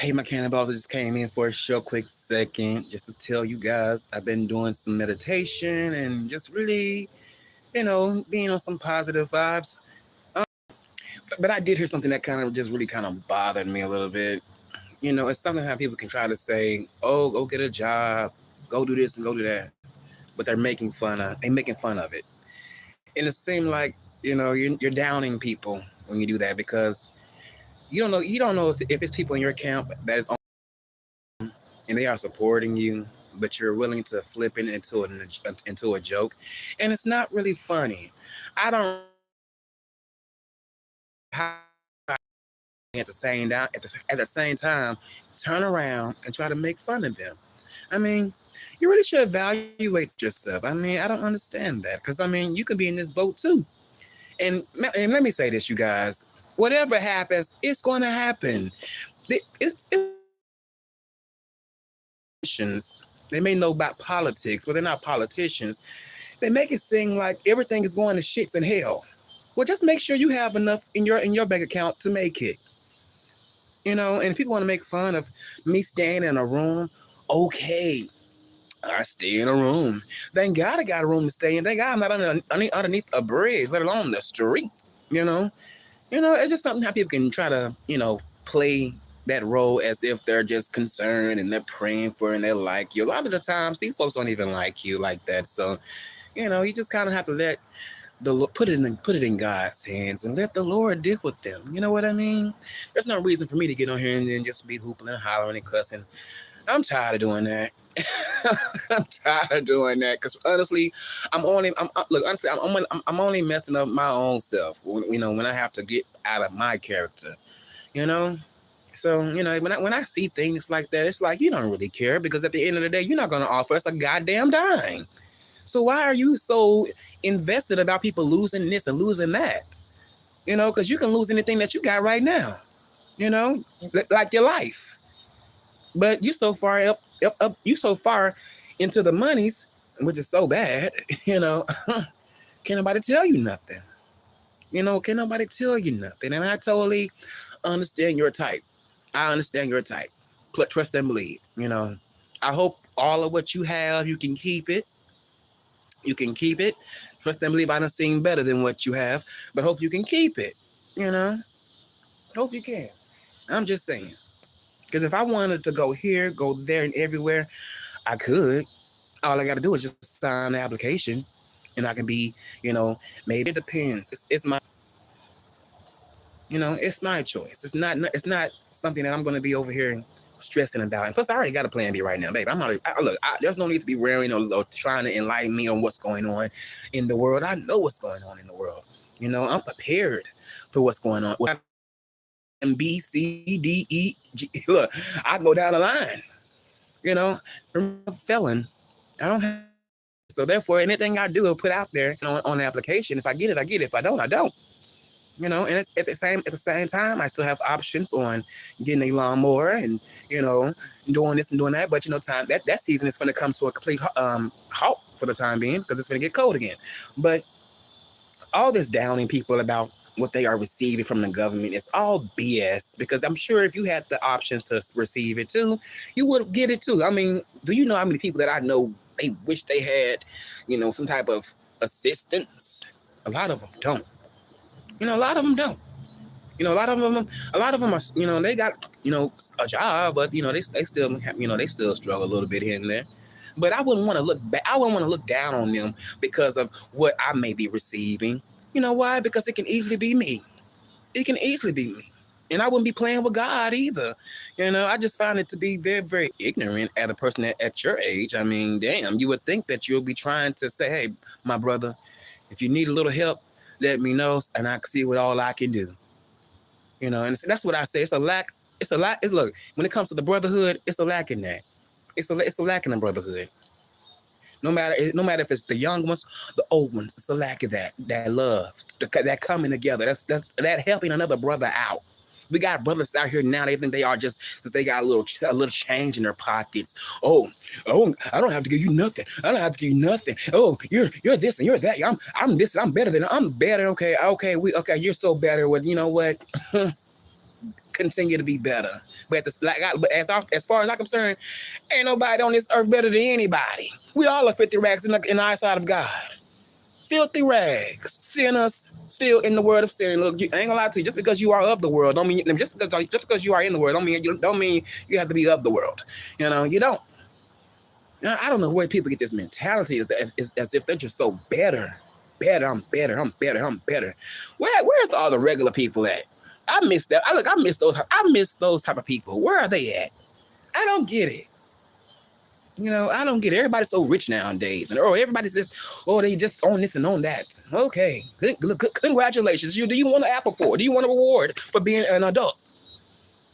Hey, my cannonballs, I just came in for a short, quick second just to tell you guys I've been doing some meditation and just really, being on some positive vibes. Um, but I did hear something that kind of just really kind of bothered me a little bit. It's something how people can try to say, "Oh, go get a job, go do this and go do that," but they making fun of it, and it seems like you're downing people when you do that because you don't know if it's people in your camp that is and they are supporting you, but you're willing to flip it into a joke, and it's not really funny. I don't how at the same time turn around and try to make fun of them. I mean, you really should evaluate yourself. I mean, I don't understand that because I mean, you can be in this boat too. And let me say this, you guys. Whatever happens, it's going to happen. It's They may know about politics, but they're not politicians. They make it seem like everything is going to shits and hell. Well, just make sure you have enough in your bank account to make it. And if people want to make fun of me staying in a room, okay, I stay in a room. Thank God I got a room to stay in. Thank God I'm not underneath a bridge, let alone the street. You know, it's just something how people can try to play that role as if they're just concerned and they're praying for and they like you. A lot of the times, these folks don't even like you like that. So, you just kind of have to let put it in God's hands and let the Lord deal with them. You know what I mean? There's no reason for me to get on here and then just be hooping and hollering and cussing. I'm tired of doing that. I'm tired of doing that because honestly, look. Honestly, I'm only messing up my own self. When I have to get out of my character. You know. So when I see things like that, it's like you don't really care because at the end of the day, you're not going to offer us a goddamn dime. So why are you so invested about people losing this and losing that? Because you can lose anything that you got right now. Like your life. But you so far up, you so far into the monies, which is so bad. Can't nobody tell you nothing. Can't nobody tell you nothing. And I totally understand your type. I understand your type. Trust and believe. I hope all of what you have, you can keep it. You can keep it. Trust and believe I done seen better than what you have, but hope you can keep it. You know, hope you can. I'm just saying. Because if I wanted to go here, go there, and everywhere, I could. All I got to do is just sign the application, and I can be, maybe it depends. It's my, it's my choice. It's not something that I'm going to be over here stressing about. And plus, I already got a plan B right now, babe. There's no need to be worrying or trying to enlighten me on what's going on in the world. I know what's going on in the world. I'm prepared for what's going on. And B, C, D, E, G. Look, I go down the line. I'm a felon. I don't have. So therefore, anything I do or put out there on the application, if I get it, I get it. If I don't, I don't. And it's, at the same time, I still have options on getting a lawnmower and doing this and doing that. But time that season is going to come to a complete halt for the time being because it's going to get cold again. But all this downing people about what they are receiving from the government is all BS because I'm sure if you had the options to receive it too, you would get it too. I mean, do you know how many people that I know they wish they had, some type of assistance? A lot of them don't. A lot of them don't. A lot of them are, they got, a job, but they still, they still struggle a little bit here and there. But I wouldn't want to look back. I wouldn't want to look down on them because of what I may be receiving. You know why? Because it can easily be me. It can easily be me. And I wouldn't be playing with God either. I just find it to be very, very ignorant at a person at your age. I mean, damn, you would think that you'll be trying to say, hey, my brother, if you need a little help, let me know and I can see what all I can do. And that's what I say. It's a lack. It's a lack. Look, when it comes to the brotherhood, it's a lack in that. It's a lack in the brotherhood. No matter if it's the young ones, the old ones, it's a lack of that love, that coming together. That's that helping another brother out. We got brothers out here now. They think they are just because they got a little change in their pockets. Oh, I don't have to give you nothing. I don't have to give you nothing. Oh, you're this and you're that. I'm this and I'm better than I'm better. Okay. You're so better. Well, you know what? continue to be better. But as far as I'm concerned, ain't nobody on this earth better than anybody. We all are filthy rags in the eyesight of God. Filthy rags, sinners, still in the world of sin. Look, I ain't gonna lie to you. Just because you are of the world, don't mean just because you are in the world, don't mean you have to be of the world. You don't. I don't know where people get this mentality as if they're just so better. I'm better. Where's all the regular people at? I miss that. I miss those type of people. Where are they at? I don't get it. I don't get it. Everybody's so rich nowadays, and everybody's just, they just on this and on that. Okay, congratulations. Do you want an apple for? Do you want a reward for being an adult?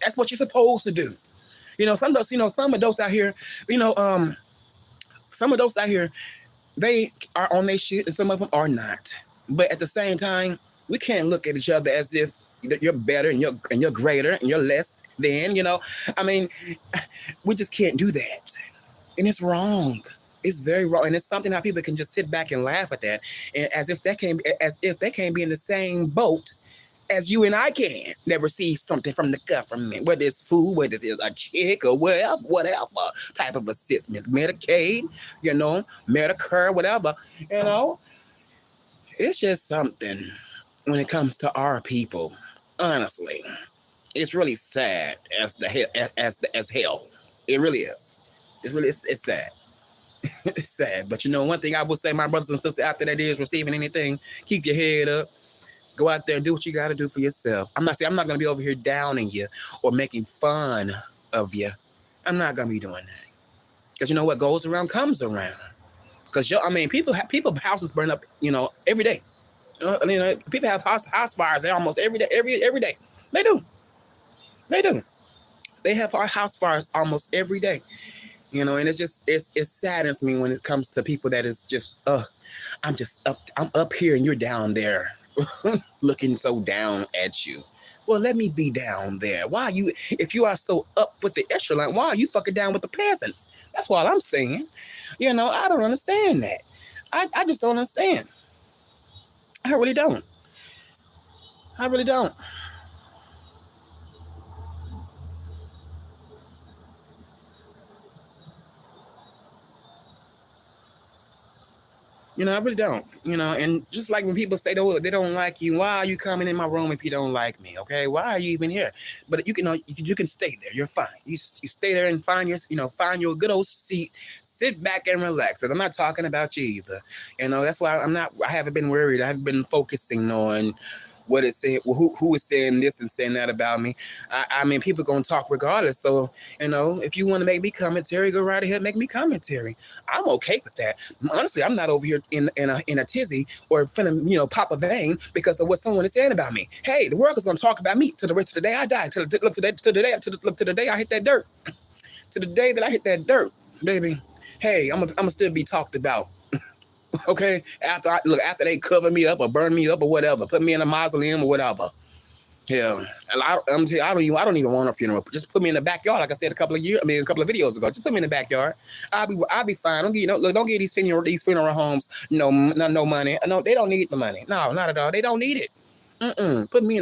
That's what you're supposed to do. Some adults out here, some adults out here, they are on their shit, and some of them are not. But at the same time, we can't look at each other as if you're better and you're greater and you're less than. I mean, we just can't do that. And it's wrong. It's very wrong. And it's something how people can just sit back and laugh at that. And as if they can't be in the same boat as you and I can that receive something from the government, whether it's food, whether it's a check or whatever type of assistance, Medicaid, Medicare, whatever, It's just something when it comes to our people. Honestly, it's really sad as hell. It really is. It's sad. It's sad. But one thing I will say, my brothers and sisters, after that is receiving anything, keep your head up. Go out there and do what you got to do for yourself. I'm not going to be over here downing you or making fun of you. I'm not going to be doing that. Because what goes around comes around. Because people houses burn up, every day. People have house fires there almost every day. Every day. They do. They have house fires almost every day. And it saddens me when it comes to people that is just, I'm up here and you're down there looking so down at you. Well, let me be down there. If you are so up with the echelon, why are you fucking down with the peasants? That's what I'm saying. I don't understand that. I just don't understand. I really don't. I really don't. And just like when people say they don't like you, why are you coming in my room if you don't like me? Okay, why are you even here? But you can stay there. You're fine. You stay there and find your good old seat. Sit back and relax. And I'm not talking about you either. That's why I haven't been worried. I haven't been focusing on what it's saying, who is saying this and saying that about me. I mean, people are going to talk regardless. So, if you want to make me commentary, go right ahead, make me commentary. I'm okay with that. Honestly, I'm not over here in a tizzy or finna, pop a vein because of what someone is saying about me. Hey, the world is going to talk about me to the rest of the day I die. To the day I hit that dirt. To the day that I hit that dirt, baby. Hey, I'm gonna still be talked about. Okay, after they cover me up or burn me up or whatever, put me in a mausoleum or whatever. Yeah, I don't even want a funeral. Just put me in the backyard, like I said a couple of videos ago. Just put me in the backyard. I'll be fine. Don't give these funeral homes no money. No, they don't need the money. No, not at all. They don't need it. Put me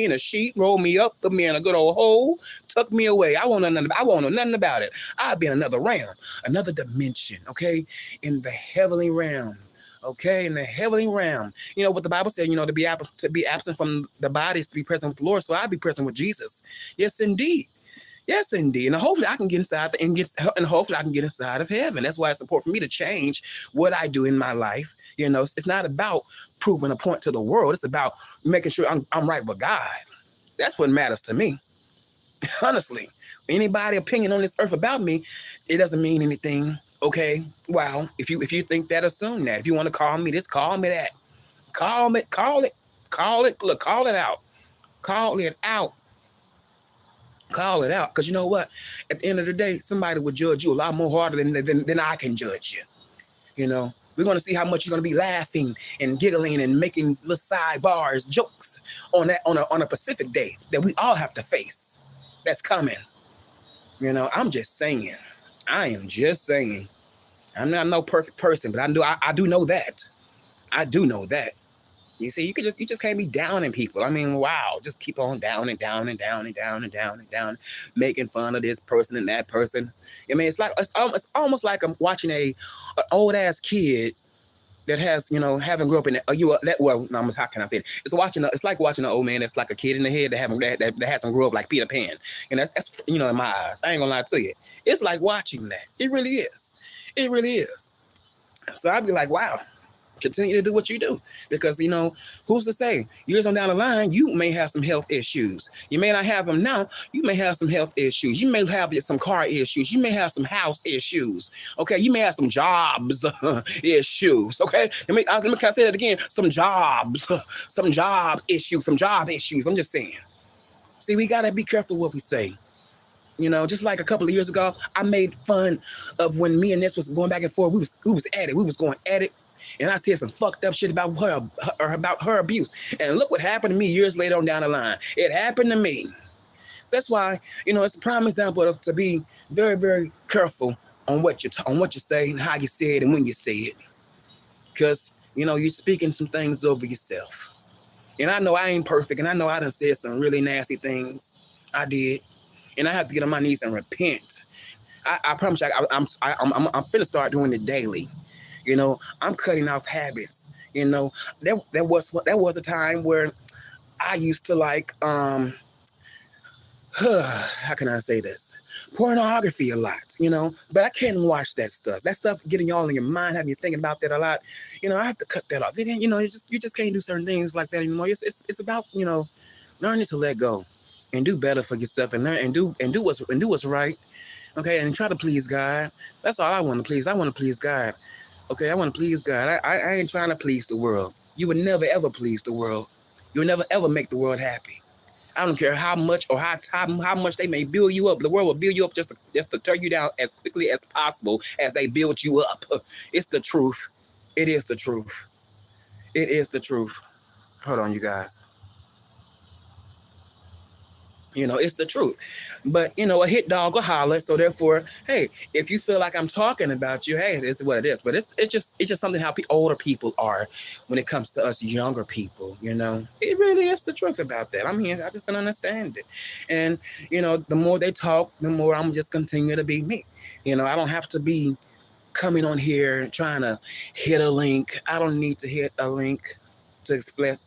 in a sheet, roll me up, put me in a good old hole, tuck me away. I won't know nothing about it. I'll be in another realm, another dimension. Okay, in the heavenly realm. Okay, in the heavenly realm. What the Bible said. To be absent from the body is to be present with the Lord. So I'll be present with Jesus. Yes, indeed. Yes, indeed. And hopefully I can get inside of heaven. That's why it's important for me to change what I do in my life. It's not about proving a point to the world. It's about making sure I'm right with God. That's what matters to me. Honestly, anybody opinion on this earth about me, it doesn't mean anything. Okay, well, if you think that, assume that. If you want to call me this, call me that. Call it. Look, call it out. Call it out. Call it out. Because you know what? At the end of the day, somebody will judge you a lot more harder than I can judge you. We're going to see how much you're going to be laughing and giggling and making little sidebars, jokes on a Pacific day that we all have to face. That's coming. I'm just saying. I am just saying. I'm not no perfect person, but I do know that. I do know that. You see, you just can't be downing people. I mean, wow, just keep on down and down and down and down and down and down, making fun of this person and that person. I mean, it's almost like I'm watching an old ass kid that has, haven't grew up in that. Well, no, how can I say it? It's like watching an old man that's like a kid in the head that hasn't grew up like Peter Pan. And that's in my eyes. I ain't gonna lie to you. It's like watching that. It really is. It really is. So I'd be like, wow, continue to do what you do, because who's to say years on down the line you may have some health issues. You may not have them now. You may have some health issues. You may have some car issues. You may have some house issues. Okay, you may have some jobs issues. Okay, can I say that again? Some jobs issues. Some job issues. I'm just saying. See, we gotta be careful what we say. Just like a couple of years ago, I made fun of when me and Ness was going back and forth. We was at it. We was going at it. And I said some fucked up shit about her abuse. And look what happened to me years later on down the line. It happened to me. So that's why, it's a prime example of to be very, very careful on what you say and how you say it and when you say it. Because, you're speaking some things over yourself. And I know I ain't perfect, and I know I done said some really nasty things. I did. And I have to get on my knees and repent. I promise you, I'm finna start doing it daily. I'm cutting off habits. There was a time where I used to like how can I say this? Pornography a lot, but I can't watch that stuff. That stuff getting y'all in your mind, having you thinking about that a lot. I have to cut that off. Then, you just can't do certain things like that anymore. It's about, learning to let go and do better for yourself and learn and do what's right. Okay, and try to please God. That's all I want to please. I want to please God. Okay, I want to please God. I ain't trying to please the world. You would never ever please the world. You would never ever make the world happy. I don't care how much or how much they may build you up. The world will build you up just to tear you down as quickly as possible as they build you up. It's the truth. It is the truth. It is the truth. Hold on, you guys. It's the truth. But, a hit dog will holler. So therefore, hey, if you feel like I'm talking about you, hey, this is what it is. But it's just something how older people are when it comes to us younger people, It really is the truth about that. I mean, I just don't understand it. And, the more they talk, the more I'm just continue to be me. I don't have to be coming on here trying to hit a link. I don't need to hit a link to express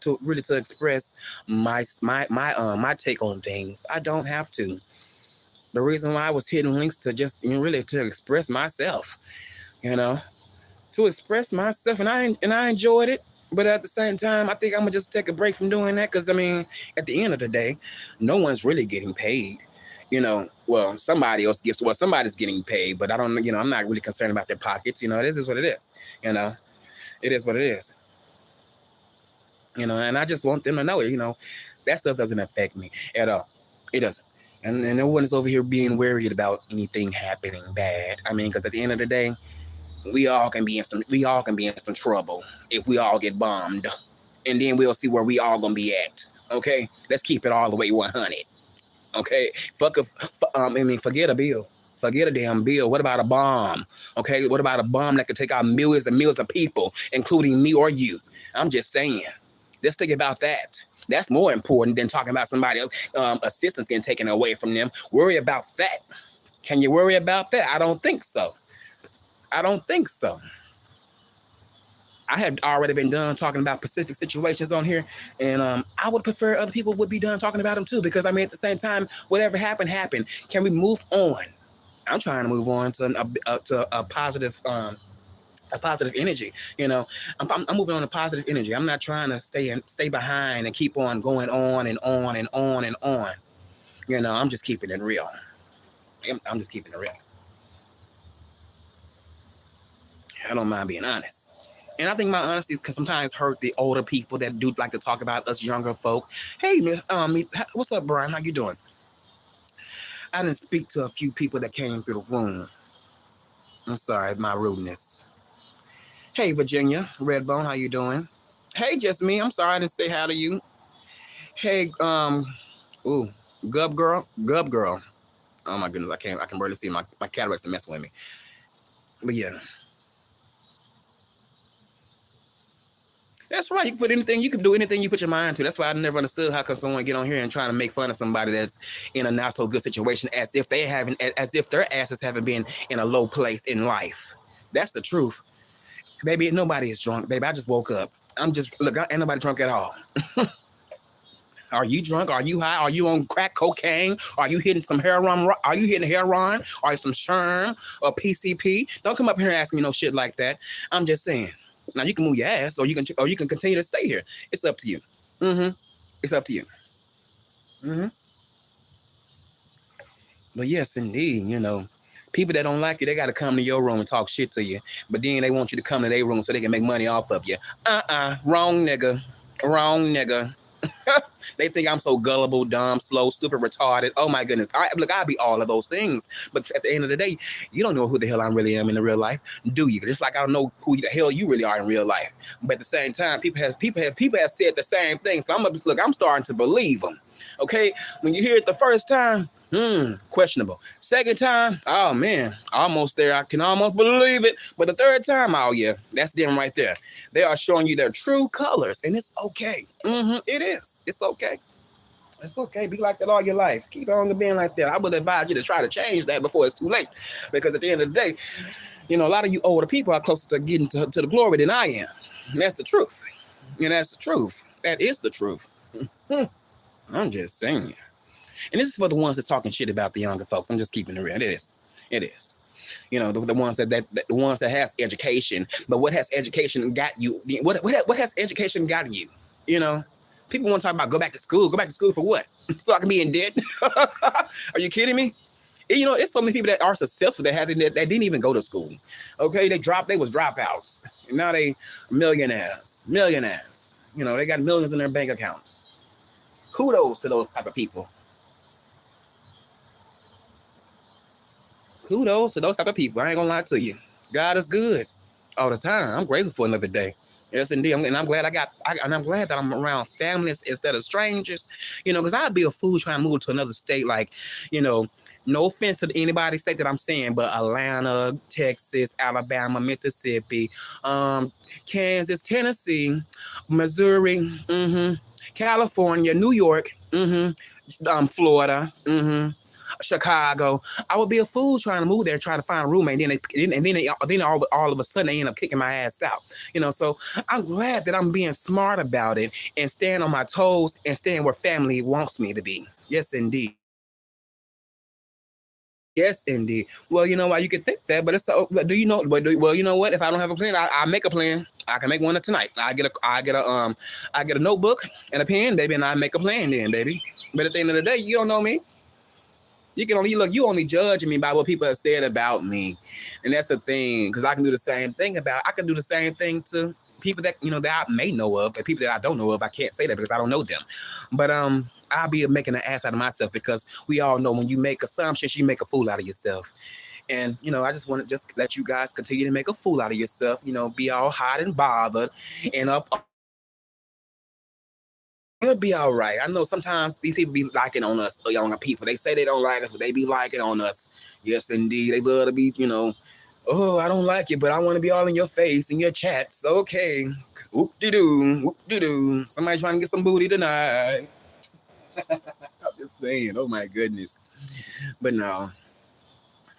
my take on things. I don't have to. The reason why I was hitting links to just really to express myself, to express myself, and I enjoyed it. But at the same time, I think I'm gonna just take a break from doing that, because I mean, at the end of the day, no one's really getting paid. Well, somebody's getting paid, but I don't. I'm not really concerned about their pockets. This is what it is. It is what it is. And I just want them to know, that stuff doesn't affect me at all. It doesn't. And no one is over here being worried about anything happening bad. I mean, because at the end of the day, we all can be in some trouble if we all get bombed, and then we'll see where we all gonna be at. Okay, let's keep it all the way 100. Okay, forget a bill. Forget a damn bill. What about a bomb? Okay, what about a bomb that could take out millions and millions of people, including me or you? I'm just saying. Let's think about that. That's more important than talking about somebody else assistance getting taken away from them. Worry about that. Can you worry about that? I don't think so. I don't think so. I had already been done talking about specific situations on here, and I would prefer other people would be done talking about them too, because I mean, at the same time, whatever happened. Can we move on? I'm trying to move on to a positive energy. I'm moving on to positive energy. I'm not trying to stay behind and keep on going on and on and on and on. I'm just keeping it real. I'm just keeping it real. I don't mind being honest. And I think my honesty can sometimes hurt the older people that do like to talk about us younger folk. Hey, what's up, Brian? How you doing? I didn't speak to a few people that came through the room. I'm sorry, my rudeness. Hey, Virginia, Redbone, how you doing? Hey, just me. I'm sorry I didn't say hi to you. Hey, Gub girl. Oh my goodness, I can barely see my cataracts are messing with me. But yeah. That's right. You can put anything. You can do anything you put your mind to. That's why I never understood how can someone get on here and try to make fun of somebody that's in a not so good situation, as if they haven't, as if their asses haven't been in a low place in life. That's the truth, baby. Nobody is drunk, baby. I just woke up. I'm just look. Ain't nobody drunk at all. Are you drunk? Are you high? Are you on crack cocaine? Are you hitting some heroin? Are you hitting heroin? Are you some sherm or PCP? Don't come up here and ask me no shit like that. I'm just saying. Now you can move your ass, or you can continue to stay here. It's up to you. Mm-hmm. It's up to you. Mm-hmm. But yes, indeed, people that don't like you, they got to come to your room and talk shit to you. But then they want you to come to their room so they can make money off of you. Wrong nigga. Wrong nigga. They think I'm so gullible, dumb, slow, stupid, retarded. Oh my goodness. I'll be all of those things. But at the end of the day, you don't know who the hell I really am in the real life, do you? Just like I don't know who the hell you really are in real life. But at the same time, people have said the same thing. So I'm starting to believe them. Okay? When you hear it the first time, questionable. Second time, oh man, almost there. I can almost believe it. But the third time, oh yeah, that's them right there. They are showing you their true colors, and it's okay. It is. It's okay. It's okay. Be like that all your life. Keep on being like that. I would advise you to try to change that before it's too late, because at the end of the day, a lot of you older people are closer to getting to the glory than I am. And that's the truth. And that's the truth. That is the truth. I'm just saying. And this is for the ones that talking shit about the younger folks. I'm just keeping it real. It is. It is. The ones that the ones that has education. But what has education got you? What has education got you? People want to talk about go back to school. Go back to school for what? So I can be in debt? Are you kidding me? It's so many people that are successful that didn't even go to school. Okay, they was dropouts. And now they millionaires. They got millions in their bank accounts. Kudos to those type of people. Kudos to those type of people. I ain't gonna lie to you. God is good all the time. I'm grateful for another day. Yes, indeed. I'm glad I'm glad that I'm around families instead of strangers. Because I'd be a fool trying to move to another state. Like, no offense to anybody's state that I'm saying, but Atlanta, Texas, Alabama, Mississippi, Kansas, Tennessee, Missouri, California, New York, Florida, Chicago. I would be a fool trying to move there, trying to find a roommate, and then all of a sudden they end up kicking my ass out. So I'm glad that I'm being smart about it and staying on my toes and staying where family wants me to be. Yes, indeed. Yes, indeed. Well, why you could think that, but do you know? Well, you know what? If I don't have a plan, I make a plan. I can make one tonight. I get a notebook and a pen, baby, and I make a plan then, baby. But at the end of the day, you don't know me. You only judge me by what people have said about me. And that's the thing, because I can do the same thing to people that, that I may know of, and people that I don't know of. I can't say that because I don't know them. But I'll be making an ass out of myself, because we all know when you make assumptions, you make a fool out of yourself. And, I just want to just let you guys continue to make a fool out of yourself, be all hot and bothered and up. It'll be all right. I know sometimes these people be liking on us, younger people. They say they don't like us, but they be liking on us. Yes, indeed. They love to be, oh, I don't like you, but I want to be all in your face, in your chats. Okay. Whoop-de-doo, whoop-de-doo. Somebody trying to get some booty tonight. I'm just saying, oh my goodness. But no,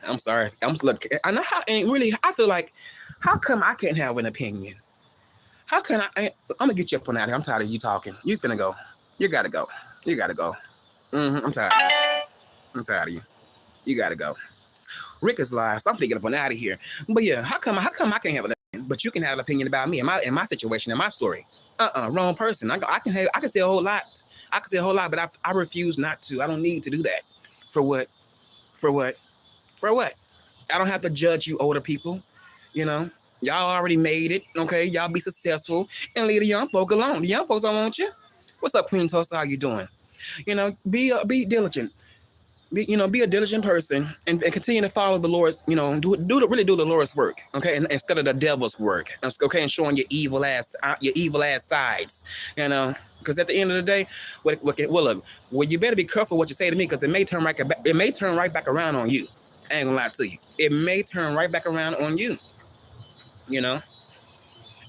I'm sorry. I know how, and really, I feel like, how come I can't have an opinion? How can I'm gonna get you up on out here. I'm tired of you talking. You finna go. You gotta go. You gotta go. I'm tired of you. I'm tired of you. You gotta go. Rick is live, so I'm finna get up on out of here. But yeah, how come I can't have an opinion, but you can have an opinion about me and my situation and my story? Wrong person. I can say a whole lot. I can say a whole lot, but I refuse not to. I don't need to do that. For what? For what? For what? I don't have to judge you older people. Y'all already made it, okay? Y'all be successful and leave the young folk alone. The young folks don't want you. What's up, Queen Toast? How you doing? Be diligent. Be a diligent person and continue to follow the Lord's, really do the Lord's work, okay? And instead of the devil's work, okay? And showing your evil ass sides, because at the end of the day, you better be careful what you say to me, because it may turn right back around on you. I ain't gonna lie to you. It may turn right back around on you.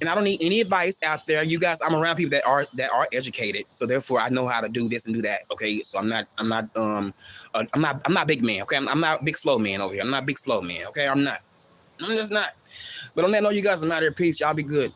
and I don't need any advice out there. You guys, I'm around people that are educated, so therefore I know how to do this and do that. Okay, so I'm not big man. Okay, I'm not big slow man over here. I'm not big slow man. Okay, I'm not. I'm just not. But on that note, you guys, I'm out here. Peace. Y'all be good.